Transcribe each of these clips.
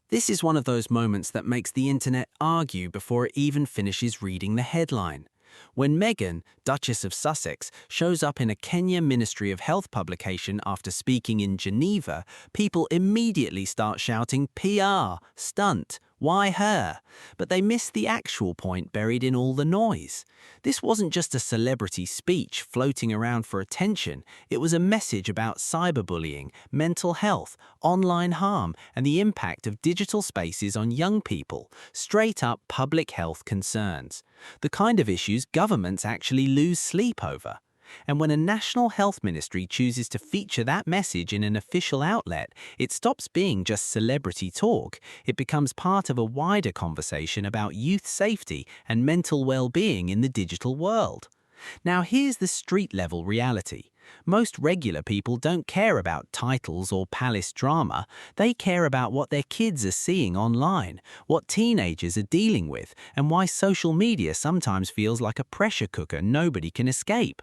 This is one of those moments that makes the internet argue before it even finishes reading the headline. When Meghan, Duchess of Sussex, shows up in a Kenya Ministry of Health publication after speaking in Geneva, people immediately start shouting PR, stunt, why her? But they miss the actual point buried in all the noise. This wasn't just a celebrity speech floating around for attention, it was a message about cyberbullying, mental health, online harm, and the impact of digital spaces on young people, straight up public health concerns. The kind of issues governments actually lose sleep over. And when a national health ministry chooses to feature that message in an official outlet, it stops being just celebrity talk. It becomes part of a wider conversation about youth safety and mental well-being in the digital world. Now here's the street-level reality. Most regular people don't care about titles or palace drama. They care about what their kids are seeing online, what teenagers are dealing with, and why social media sometimes feels like a pressure cooker nobody can escape.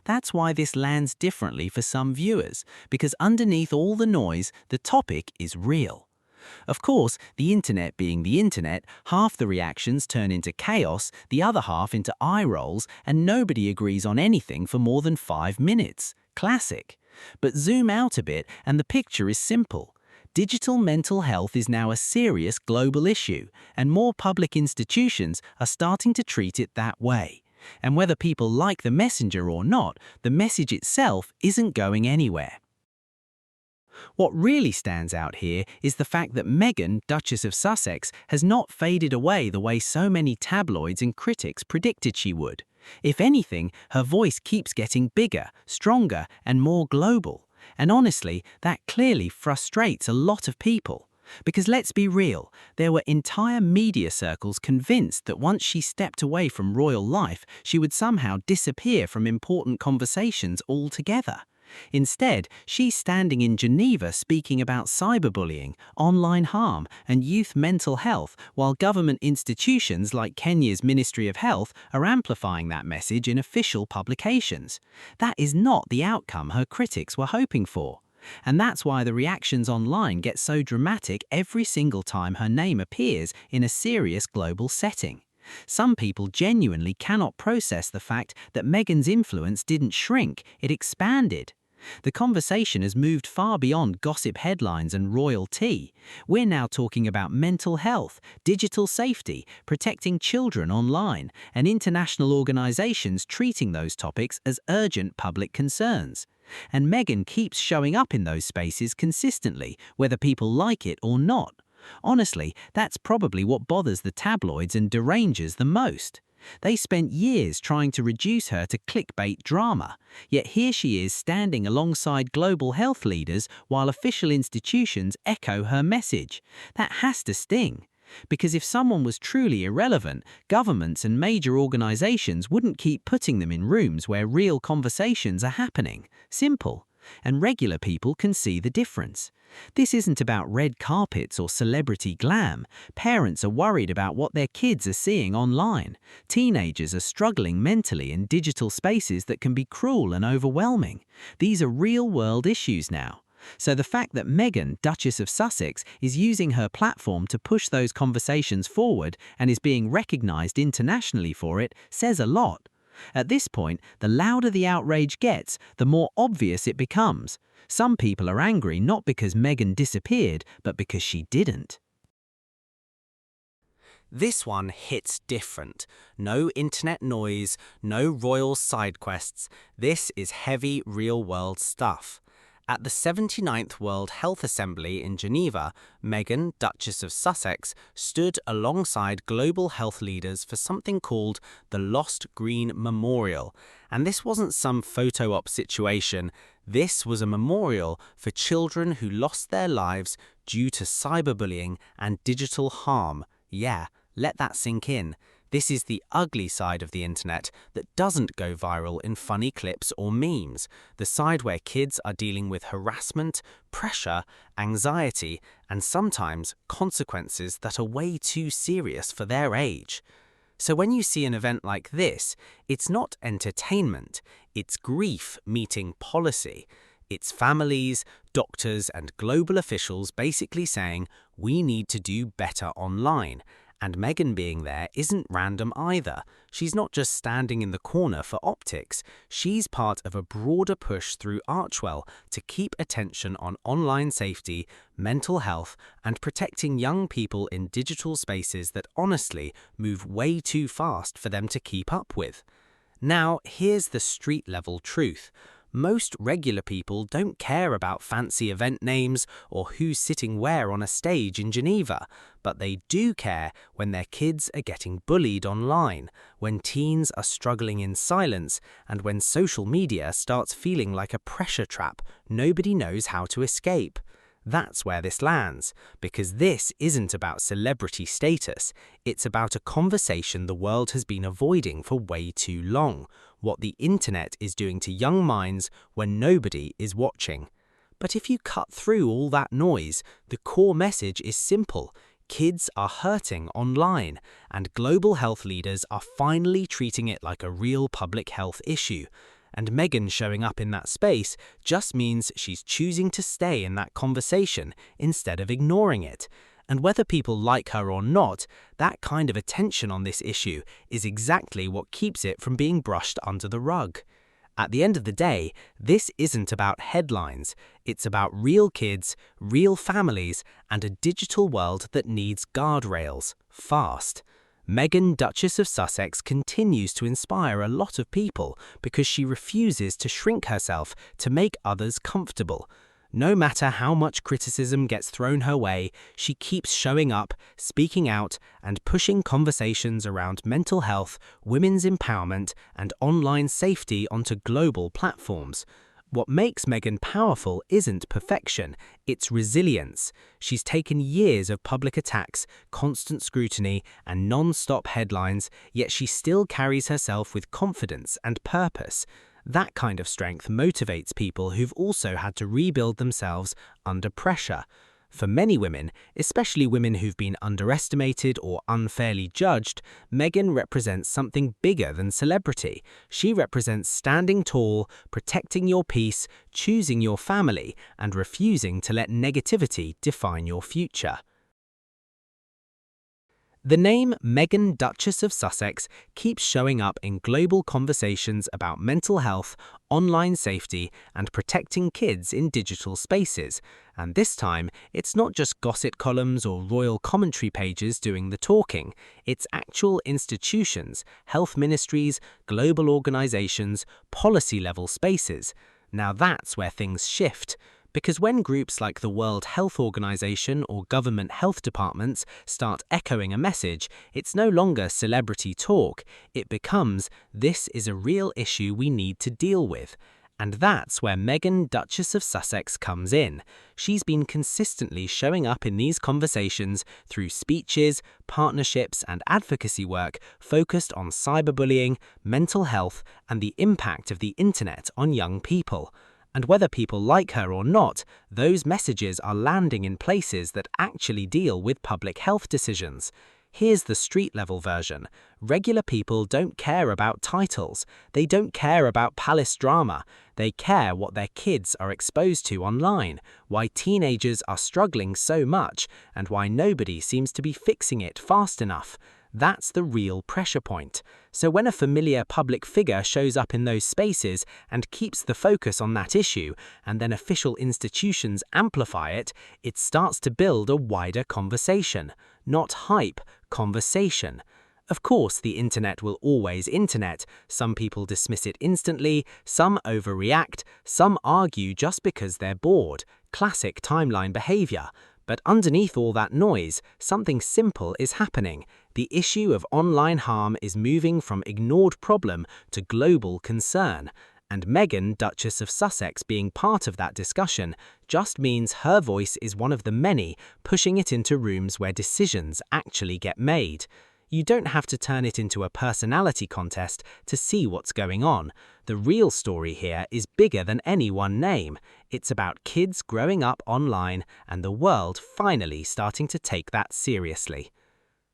That's why this lands differently for some viewers, because underneath all the noise, the topic is real. Of course, the internet being the internet, half the reactions turn into chaos, the other half into eye rolls, and nobody agrees on anything for more than 5 minutes. Classic. But zoom out a bit and the picture is simple. Digital mental health is now a serious global issue, and more public institutions are starting to treat it that way. And whether people like the messenger or not, the message itself isn't going anywhere. What really stands out here is the fact that Meghan, Duchess of Sussex, has not faded away the way so many tabloids and critics predicted she would. If anything, her voice keeps getting bigger, stronger, and more global. And honestly, that clearly frustrates a lot of people. Because let's be real, there were entire media circles convinced that once she stepped away from royal life, she would somehow disappear from important conversations altogether. Instead, she's standing in Geneva speaking about cyberbullying, online harm, and youth mental health, while government institutions like Kenya's Ministry of Health are amplifying that message in official publications. That is not the outcome her critics were hoping for. And that's why the reactions online get so dramatic every single time her name appears in a serious global setting. Some people genuinely cannot process the fact that Meghan's influence didn't shrink, it expanded. The conversation has moved far beyond gossip headlines and royal tea. We're now talking about mental health, digital safety, protecting children online, and international organizations treating those topics as urgent public concerns. And Meghan keeps showing up in those spaces consistently, whether people like it or not. Honestly, that's probably what bothers the tabloids and deranges the most. They spent years trying to reduce her to clickbait drama, yet here she is standing alongside global health leaders while official institutions echo her message. That has to sting. Because if someone was truly irrelevant, governments and major organizations wouldn't keep putting them in rooms where real conversations are happening. Simple. And regular people can see the difference. This isn't about red carpets or celebrity glam. Parents are worried about what their kids are seeing online. Teenagers are struggling mentally in digital spaces that can be cruel and overwhelming. These are real-world issues now. So the fact that Meghan, Duchess of Sussex, is using her platform to push those conversations forward and is being recognized internationally for it says a lot. At this point, the louder the outrage gets, the more obvious it becomes. Some people are angry not because Meghan disappeared, but because she didn't. This one hits different. No internet noise, no royal side quests. This is heavy real-world stuff. At the 79th World Health Assembly in Geneva, Meghan, Duchess of Sussex, stood alongside global health leaders for something called the Lost Green Memorial. And this wasn't some photo op situation. This was a memorial for children who lost their lives due to cyberbullying and digital harm. Yeah, let that sink in. This is the ugly side of the internet that doesn't go viral in funny clips or memes, the side where kids are dealing with harassment, pressure, anxiety, and sometimes consequences that are way too serious for their age. So when you see an event like this, it's not entertainment, it's grief meeting policy. It's families, doctors, and global officials basically saying, we need to do better online. And Meghan being there isn't random either. She's not just standing in the corner for optics. She's part of a broader push through Archewell to keep attention on online safety, mental health, and protecting young people in digital spaces that honestly move way too fast for them to keep up with. Now, here's the street-level truth. Most regular people don't care about fancy event names or who's sitting where on a stage in Geneva, but they do care when their kids are getting bullied online, when teens are struggling in silence, and when social media starts feeling like a pressure trap nobody knows how to escape. That's where this lands, because this isn't about celebrity status, it's about a conversation the world has been avoiding for way too long, what the internet is doing to young minds when nobody is watching. But if you cut through all that noise, the core message is simple. Kids are hurting online, and global health leaders are finally treating it like a real public health issue. And Meghan showing up in that space just means she's choosing to stay in that conversation instead of ignoring it. And whether people like her or not, that kind of attention on this issue is exactly what keeps it from being brushed under the rug. At the end of the day, this isn't about headlines. It's about real kids, real families, and a digital world that needs guardrails, fast. Meghan, Duchess of Sussex, continues to inspire a lot of people because she refuses to shrink herself to make others comfortable. No matter how much criticism gets thrown her way, she keeps showing up, speaking out, and pushing conversations around mental health, women's empowerment, and online safety onto global platforms. What makes Meghan powerful isn't perfection, it's resilience. She's taken years of public attacks, constant scrutiny, and non-stop headlines, yet she still carries herself with confidence and purpose. That kind of strength motivates people who've also had to rebuild themselves under pressure. For many women, especially women who've been underestimated or unfairly judged, Meghan represents something bigger than celebrity. She represents standing tall, protecting your peace, choosing your family, and refusing to let negativity define your future. The name Meghan, Duchess of Sussex keeps showing up in global conversations about mental health, online safety, and protecting kids in digital spaces. And this time, it's not just gossip columns or royal commentary pages doing the talking. It's actual institutions, health ministries, global organizations, policy-level spaces. Now that's where things shift. Because when groups like the World Health Organization or government health departments start echoing a message, it's no longer celebrity talk. It becomes, this is a real issue we need to deal with. And that's where Meghan, Duchess of Sussex, comes in. She's been consistently showing up in these conversations through speeches, partnerships, and advocacy work focused on cyberbullying, mental health, and the impact of the internet on young people. And whether people like her or not, those messages are landing in places that actually deal with public health decisions. Here's the street-level version. Regular people don't care about titles. They don't care about palace drama. They care what their kids are exposed to online, why teenagers are struggling so much, and why nobody seems to be fixing it fast enough. That's the real pressure point. So when a familiar public figure shows up in those spaces and keeps the focus on that issue, and then official institutions amplify it, it starts to build a wider conversation. Not hype, conversation. Of course, the internet will always internet. Some people dismiss it instantly, some overreact, some argue just because they're bored. Classic timeline behavior. But underneath all that noise, something simple is happening. The issue of online harm is moving from ignored problem to global concern. And Meghan, Duchess of Sussex, being part of that discussion just means her voice is one of the many pushing it into rooms where decisions actually get made. You don't have to turn it into a personality contest to see what's going on. The real story here is bigger than any one name. It's about kids growing up online and the world finally starting to take that seriously.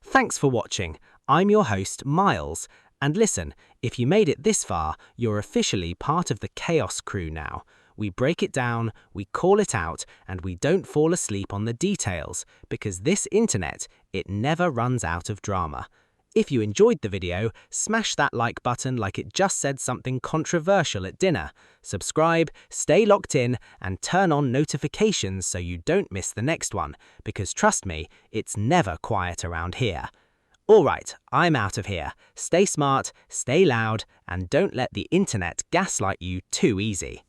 Thanks for watching. I'm your host, Miles. And listen, if you made it this far, you're officially part of the Chaos crew now. We break it down, we call it out, and we don't fall asleep on the details, because this internet, it never runs out of drama. If you enjoyed the video, smash that like button like it just said something controversial at dinner. Subscribe, stay locked in, and turn on notifications so you don't miss the next one, because trust me, it's never quiet around here. Alright, I'm out of here. Stay smart, stay loud, and don't let the internet gaslight you too easy.